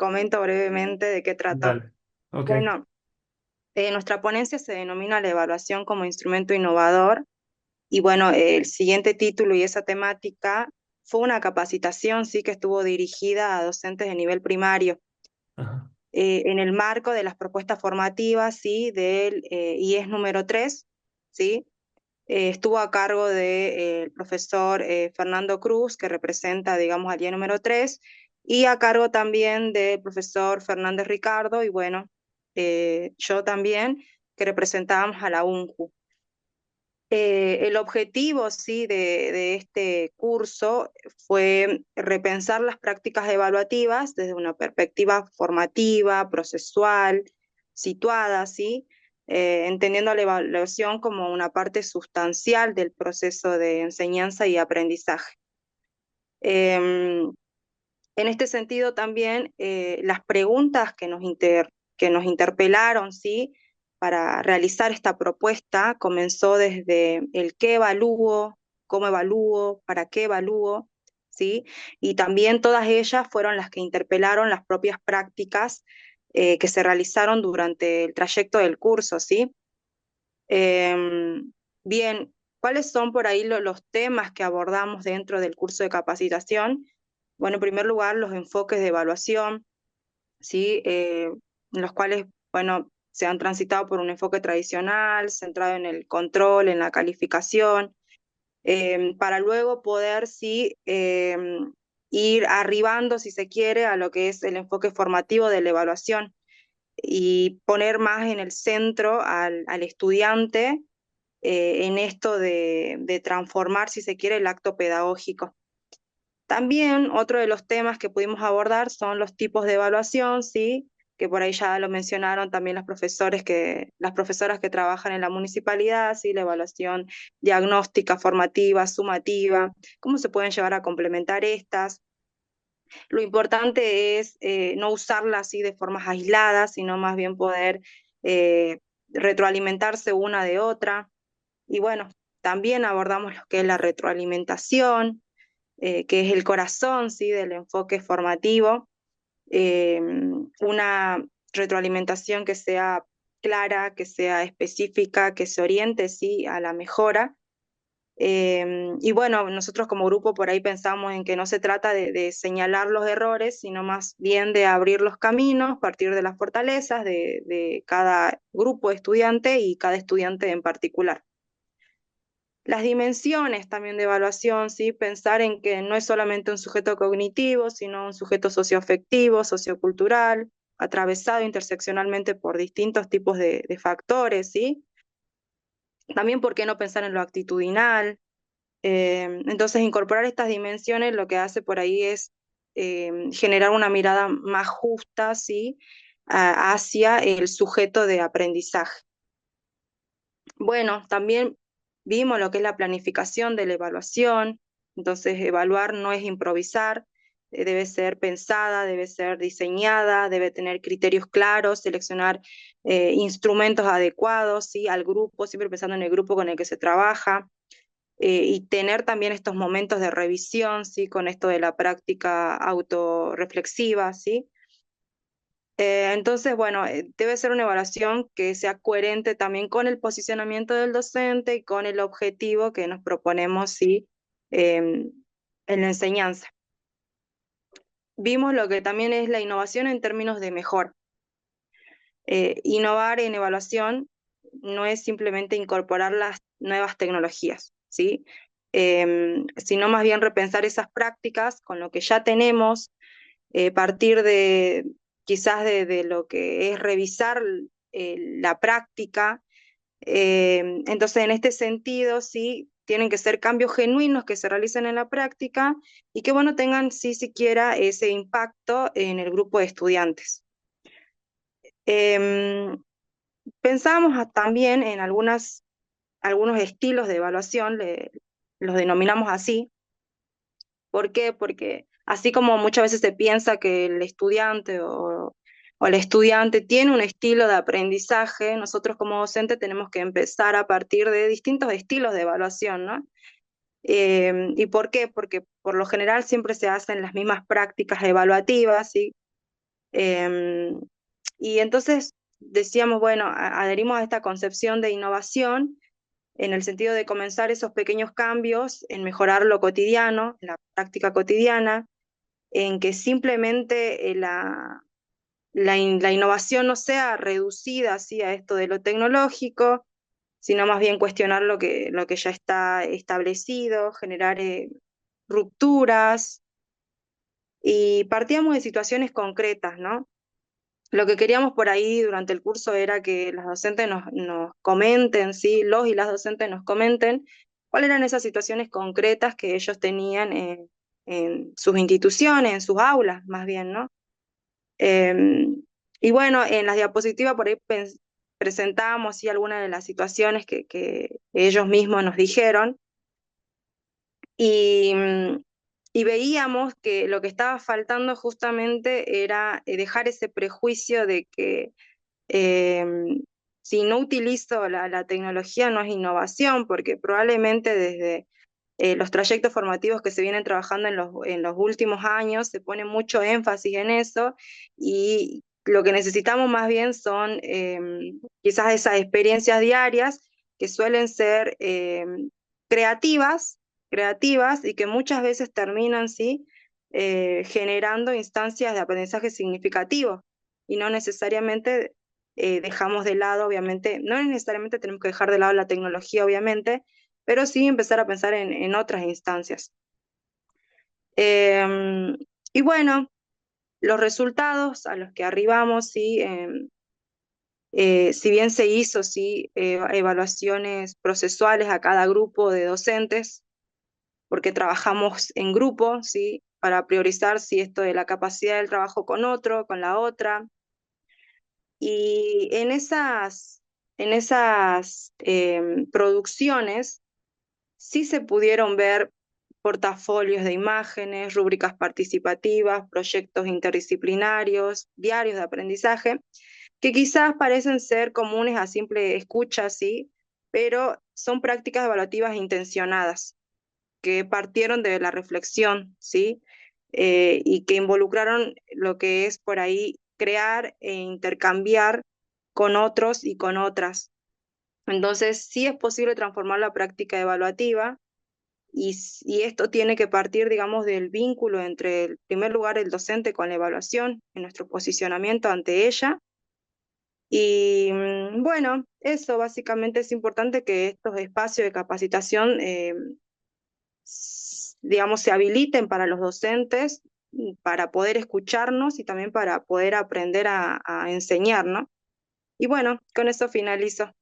comento brevemente de qué trató. Dale. Ok. Bueno, nuestra ponencia se denomina la evaluación como instrumento innovador y bueno, el siguiente título y esa temática fue una capacitación, sí, que estuvo dirigida a docentes de nivel primario Ajá. en el marco de las propuestas formativas, sí, del IES número 3, sí. Estuvo a cargo del profesor Fernando Cruz, que representa, digamos, al IES número 3, y a cargo también del profesor Fernández Ricardo, y bueno, yo también, que representábamos a la UNJU. El objetivo, sí, de este curso fue repensar las prácticas evaluativas desde una perspectiva formativa, procesual, situada, sí, entendiendo la evaluación como una parte sustancial del proceso de enseñanza y aprendizaje. En este sentido también las preguntas que nos interpelaron, ¿sí? Para realizar esta propuesta comenzó desde el qué evalúo, cómo evalúo, para qué evalúo, ¿sí? Y también todas ellas fueron las que interpelaron las propias prácticas que se realizaron durante el trayecto del curso, ¿sí? Bien, ¿cuáles son por ahí los temas que abordamos dentro del curso de capacitación? Bueno, en primer lugar, los enfoques de evaluación, ¿sí? En los cuales, bueno, se han transitado por un enfoque tradicional, centrado en el control, en la calificación, para luego poder, sí, ir arribando, si se quiere, a lo que es el enfoque formativo de la evaluación y poner más en el centro al estudiante en esto de transformar, si se quiere, el acto pedagógico. También otro de los temas que pudimos abordar son los tipos de evaluación, ¿sí? Que por ahí ya lo mencionaron también las profesoras que trabajan en la municipalidad, ¿sí? La evaluación diagnóstica, formativa, sumativa, cómo se pueden llevar a complementar estas. Lo importante es no usarlas así de formas aisladas, sino más bien poder eh, retroalimentarse una de otra. Y bueno, también abordamos lo que es la retroalimentación, que es el corazón, ¿sí? Del enfoque formativo, una retroalimentación que sea clara, que sea específica, que se oriente, ¿sí? A la mejora. Y bueno, nosotros como grupo por ahí pensamos en que no se trata de señalar los errores, sino más bien de abrir los caminos, partir de las fortalezas de cada grupo de estudiante y cada estudiante en particular. Las dimensiones también de evaluación, ¿sí? Pensar en que no es solamente un sujeto cognitivo, sino un sujeto socioafectivo, sociocultural, atravesado interseccionalmente por distintos tipos de factores, ¿sí? También, ¿por qué no pensar en lo actitudinal? Entonces, incorporar estas dimensiones lo que hace por ahí es generar una mirada más justa, ¿sí? Hacia el sujeto de aprendizaje. Bueno, también vimos lo que es la planificación de la evaluación, entonces evaluar no es improvisar, debe ser pensada, debe ser diseñada, debe tener criterios claros, seleccionar instrumentos adecuados, ¿sí? Al grupo, siempre pensando en el grupo con el que se trabaja, y tener también estos momentos de revisión, ¿sí? Con esto de la práctica autorreflexiva, ¿sí? Entonces, bueno, debe ser una evaluación que sea coherente también con el posicionamiento del docente y con el objetivo que nos proponemos, sí, en la enseñanza. Vimos lo que también es la innovación en términos de mejora. Innovar en evaluación no es simplemente incorporar las nuevas tecnologías, ¿sí? Sino más bien repensar esas prácticas con lo que ya tenemos, partir de quizás de lo que es revisar la práctica. Entonces, en este sentido, sí, tienen que ser cambios genuinos que se realicen en la práctica y que, bueno, tengan, sí, siquiera ese impacto en el grupo de estudiantes. Em, Pensábamos también en algunos estilos de evaluación, los denominamos así. ¿Por qué? Porque así como muchas veces se piensa que el estudiante o el estudiante tiene un estilo de aprendizaje, nosotros como docente tenemos que empezar a partir de distintos estilos de evaluación, ¿no? ¿Y por qué? Porque por lo general siempre se hacen las mismas prácticas evaluativas, ¿sí? Em, y entonces decíamos, bueno, adherimos a esta concepción de innovación en el sentido de comenzar esos pequeños cambios en mejorar lo cotidiano, en la práctica cotidiana, en que simplemente la innovación no sea reducida así a esto de lo tecnológico, sino más bien cuestionar lo que ya está establecido, generar rupturas, y partíamos de situaciones concretas, ¿no? Lo que queríamos por ahí durante el curso era que las docentes nos comenten, ¿sí? Los y las docentes nos comenten cuáles eran esas situaciones concretas que ellos tenían en sus instituciones, en sus aulas, más bien, ¿no? Eh, y bueno, en las diapositivas por ahí presentábamos, sí, algunas de las situaciones que ellos mismos nos dijeron, y, y veíamos que lo que estaba faltando justamente era dejar ese prejuicio de que eh, si no utilizo la tecnología no es innovación, porque probablemente desde los trayectos formativos que se vienen trabajando en los últimos años se pone mucho énfasis en eso, y lo que necesitamos más bien son quizás esas experiencias diarias que suelen ser creativas, creativas y que muchas veces terminan, sí, generando instancias de aprendizaje significativos, y no necesariamente dejamos de lado, obviamente, no necesariamente tenemos que dejar de lado la tecnología, obviamente, pero sí empezar a pensar en otras instancias. Eh, y bueno, los resultados a los que arribamos, sí, si bien se hizo, sí, evaluaciones procesuales a cada grupo de docentes, porque trabajamos en grupo, sí, para priorizar si esto de la capacidad del trabajo con otro, con la otra. Y en esas producciones sí se pudieron ver portafolios de imágenes, rúbricas participativas, proyectos interdisciplinarios, diarios de aprendizaje, que quizás parecen ser comunes a simple escucha, sí, pero son prácticas evaluativas intencionadas, que partieron de la reflexión, sí, y que involucraron lo que es por ahí crear e intercambiar con otros y con otras. Entonces, sí es posible transformar la práctica evaluativa, y esto tiene que partir, digamos, del vínculo entre, en primer lugar, el docente con la evaluación, en nuestro posicionamiento ante ella. Y bueno, eso básicamente es importante que estos espacios de capacitación, digamos, se habiliten para los docentes, para poder escucharnos y también para poder aprender a enseñar, ¿no? Y bueno, con eso finalizo.